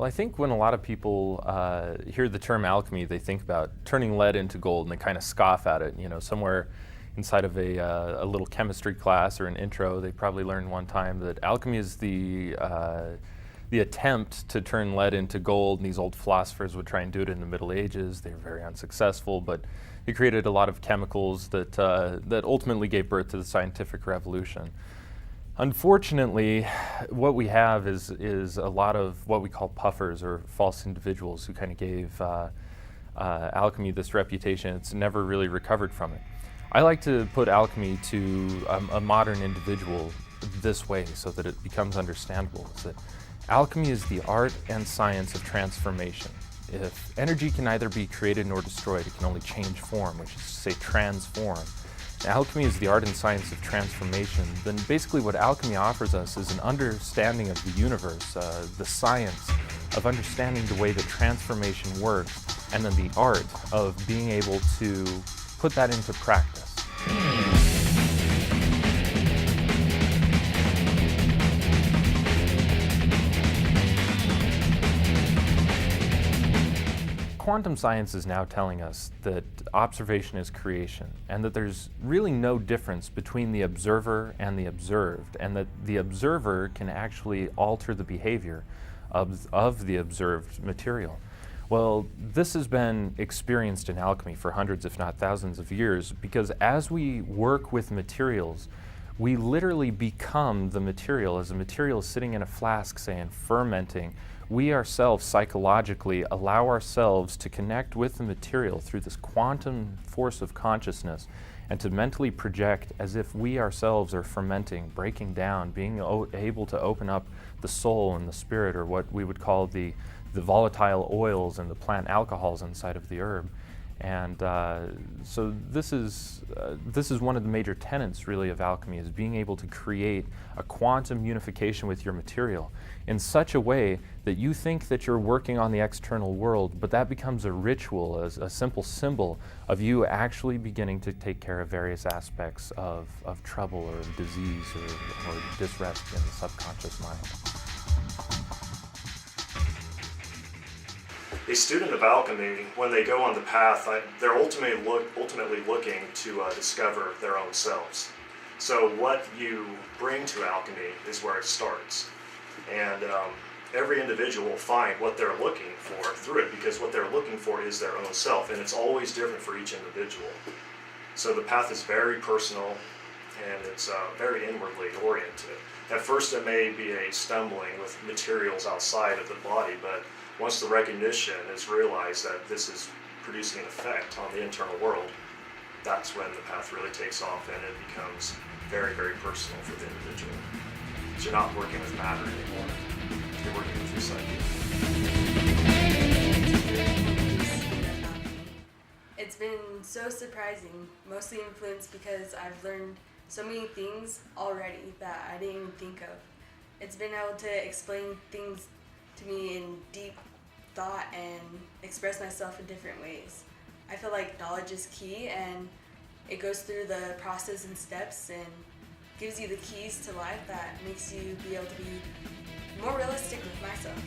I think when a lot of people hear the term alchemy, they think about turning lead into gold, and they kind of scoff at it. You know, somewhere inside of a little chemistry class or an intro, they probably learned one time that alchemy is the attempt to turn lead into gold, and these old philosophers would try and do it in the Middle Ages. They were very unsuccessful, but they created a lot of chemicals that ultimately gave birth to the scientific revolution. Unfortunately, what we have is a lot of what we call puffers or false individuals who kind of gave alchemy this reputation. It's never really recovered from it. I like to put alchemy to a modern individual this way so that it becomes understandable. It's that alchemy is the art and science of transformation. If energy can neither be created nor destroyed, it can only change form, which is to say transform. Alchemy is the art and science of transformation. Then basically what alchemy offers us is an understanding of the universe, the science of understanding the way that transformation works, and then the art of being able to put that into practice. Quantum science is now telling us that observation is creation, and that there's really no difference between the observer and the observed, and that the observer can actually alter the behavior of the observed material. Well, this has been experienced in alchemy for hundreds, if not thousands of years, because as we work with materials, we literally become the material. As a material is sitting in a flask, say, and fermenting, we ourselves psychologically allow ourselves to connect with the material through this quantum force of consciousness and to mentally project as if we ourselves are fermenting, breaking down, being able to open up the soul and the spirit, or what we would call the volatile oils and the plant alcohols inside of the herb. And so this is one of the major tenets really of alchemy, is being able to create a quantum unification with your material in such a way that you think that you're working on the external world, but that becomes a ritual, a simple symbol of you actually beginning to take care of various aspects of trouble or disease or disrest in the subconscious mind. A student of alchemy, when they go on the path, they're ultimately looking to discover their own selves. So what you bring to alchemy is where it starts. And every individual will find what they're looking for through it, because what they're looking for is their own self, and it's always different for each individual. So the path is very personal, and it's very inwardly oriented. At first it may be a stumbling with materials outside of the body, but once the recognition is realized that this is producing an effect on the internal world, that's when the path really takes off and it becomes very, very personal for the individual. So you're not working with matter anymore, you're working with this idea. It's been so surprising, mostly influenced because I've learned so many things already that I didn't even think of. It's been able to explain things to me in deep thought and express myself in different ways. I feel like knowledge is key, and it goes through the process and steps and gives you the keys to life that makes you be able to be more realistic with myself.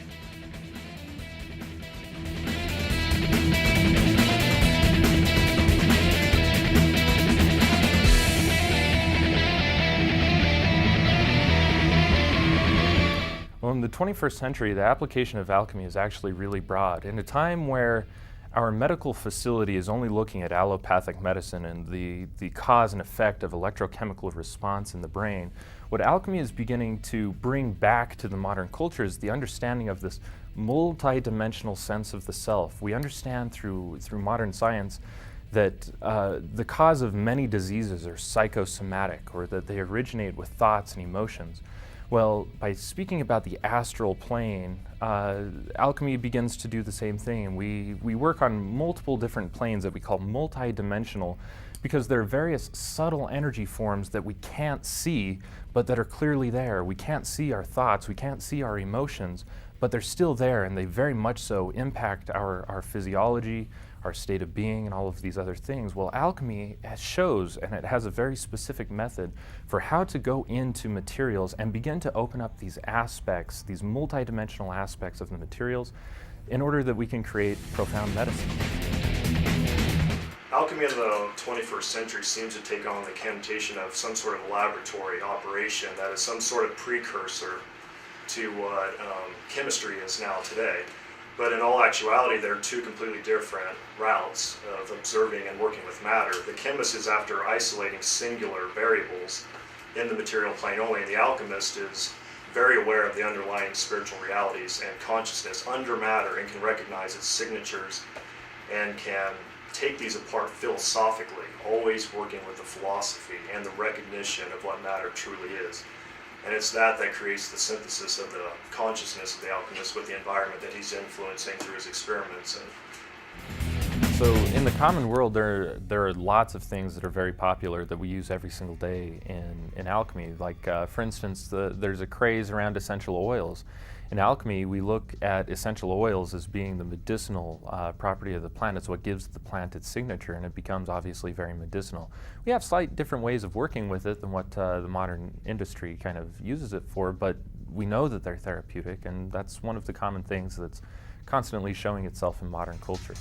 Well, in the 21st century, the application of alchemy is actually really broad. In a time where our medical facility is only looking at allopathic medicine and the cause and effect of electrochemical response in the brain, what alchemy is beginning to bring back to the modern culture is the understanding of this multi-dimensional sense of the self. We understand through modern science that the cause of many diseases are psychosomatic, or that they originate with thoughts and emotions. Well, by speaking about the astral plane, alchemy begins to do the same thing, and we work on multiple different planes that we call multi-dimensional, because there are various subtle energy forms that we can't see, but that are clearly there. We can't see our thoughts, we can't see our emotions, but they're still there, and they very much so impact our physiology, our state of being, and all of these other things. Well, alchemy shows, and it has a very specific method for how to go into materials and begin to open up these aspects, these multidimensional aspects of the materials, in order that we can create profound medicine. Alchemy in the 21st century seems to take on the connotation of some sort of laboratory operation that is some sort of precursor to what chemistry is now today. But in all actuality, they're two completely different routes of observing and working with matter. The chemist is after isolating singular variables in the material plane only, and the alchemist is very aware of the underlying spiritual realities and consciousness under matter and can recognize its signatures and can take these apart philosophically, always working with the philosophy and the recognition of what matter truly is. And it's that creates the synthesis of the consciousness of the alchemist with the environment that he's influencing through his experiments. So in the common world, there are lots of things that are very popular that we use every single day in alchemy. Like, for instance, there's a craze around essential oils. In alchemy, we look at essential oils as being the medicinal property of the plant. It's what gives the plant its signature, and it becomes obviously very medicinal. We have slight different ways of working with it than what the modern industry kind of uses it for, but we know that they're therapeutic, and that's one of the common things that's constantly showing itself in modern culture.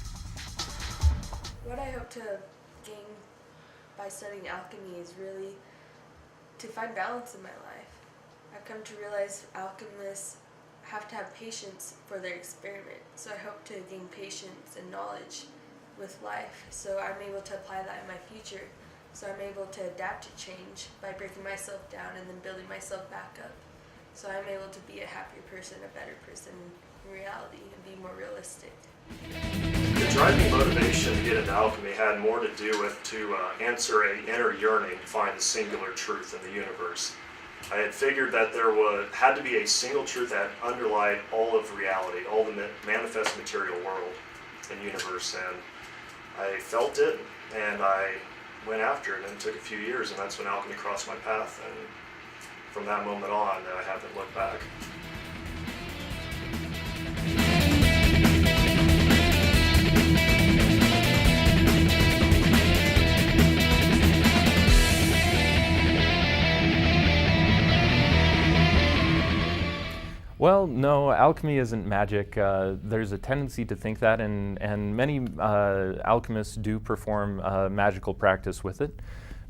What I hope to gain by studying alchemy is really to find balance in my life. I've come to realize alchemists have to have patience for their experiment. So I hope to gain patience and knowledge with life, so I'm able to apply that in my future. So I'm able to adapt to change by breaking myself down and then building myself back up. So I'm able to be a happier person, a better person in reality, and be more realistic. The driving motivation to get into alchemy had more to do with to answer an inner yearning to find the singular truth in the universe. I had figured that there had to be a single truth that underlied all of reality, all the manifest material world and universe, and I felt it, and I went after it, and it took a few years, and that's when alchemy crossed my path, and from that moment on, I haven't looked back. Well, no, alchemy isn't magic. There's a tendency to think that, and many alchemists do perform magical practice with it,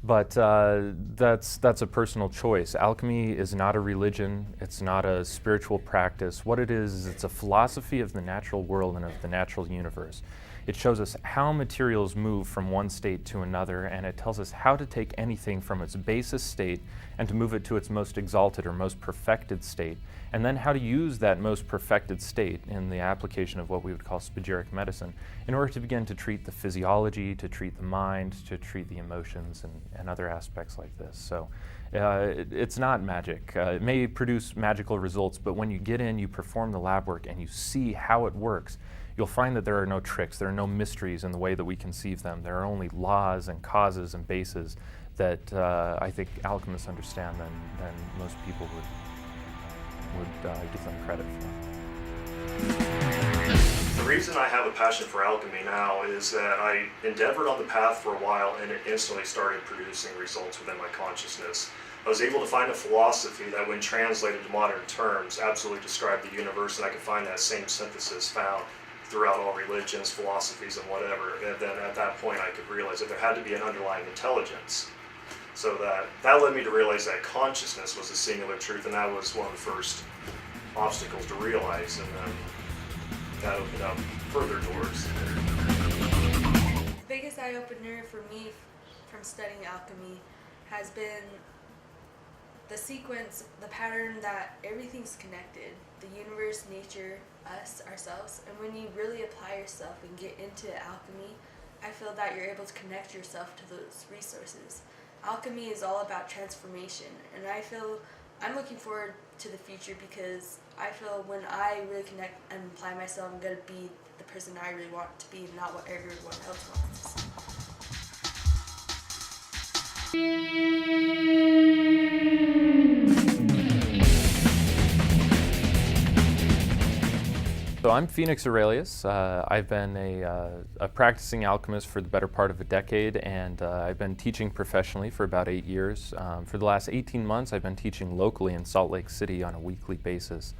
but that's a personal choice. Alchemy is not a religion. It's not a spiritual practice. What it is it's a philosophy of the natural world and of the natural universe. It shows us how materials move from one state to another, and it tells us how to take anything from its basest state and to move it to its most exalted or most perfected state, and then how to use that most perfected state in the application of what we would call spagyric medicine in order to begin to treat the physiology, to treat the mind, to treat the emotions, and other aspects like this. So it's not magic. It may produce magical results, but when you get in, you perform the lab work, and you see how it works, you'll find that there are no tricks, there are no mysteries in the way that we conceive them. There are only laws and causes and bases that I think alchemists understand than most people would give them credit for. The reason I have a passion for alchemy now is that I endeavored on the path for a while, and it instantly started producing results within my consciousness. I was able to find a philosophy that, when translated to modern terms, absolutely described the universe, and I could find that same synthesis found throughout all religions, philosophies, and whatever. And then at that point I could realize that there had to be an underlying intelligence. So that led me to realize that consciousness was a singular truth, and that was one of the first obstacles to realize, and then that opened up further doors. The biggest eye-opener for me from studying alchemy has been the sequence, the pattern that everything's connected. The universe, nature, us, ourselves. And when you really apply yourself and get into alchemy, I feel that you're able to connect yourself to those resources. Alchemy is all about transformation, and I feel I'm looking forward to the future because I feel when I really connect and apply myself, I'm going to be the person I really want to be, not what everyone else wants to see. So I'm Phoenix Aurelius. I've been a practicing alchemist for the better part of a decade, and I've been teaching professionally for about 8 years. For the last 18 months, I've been teaching locally in Salt Lake City on a weekly basis.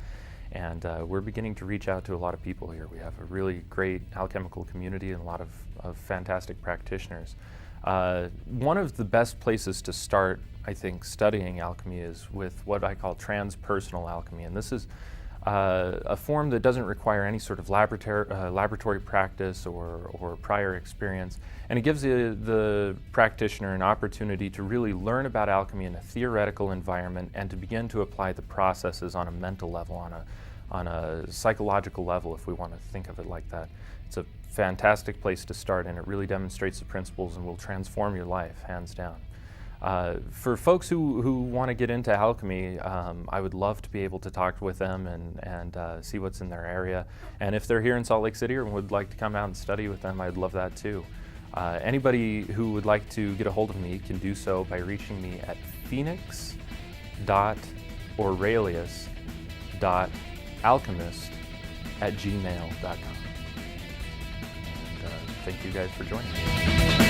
And we're beginning to reach out to a lot of people here. We have a really great alchemical community and a lot of fantastic practitioners. One of the best places to start, I think, studying alchemy is with what I call transpersonal alchemy. And this is a form that doesn't require any sort of laboratory practice or prior experience. And it gives the practitioner an opportunity to really learn about alchemy in a theoretical environment and to begin to apply the processes on a mental level, on a psychological level, if we want to think of it like that. It's a fantastic place to start, and it really demonstrates the principles and will transform your life, hands down. For folks who want to get into alchemy, I would love to be able to talk with them and see what's in their area. And if they're here in Salt Lake City or would like to come out and study with them, I'd love that too. Anybody who would like to get a hold of me can do so by reaching me at phoenix.aurelius.alchemist@gmail.com. And thank you guys for joining me.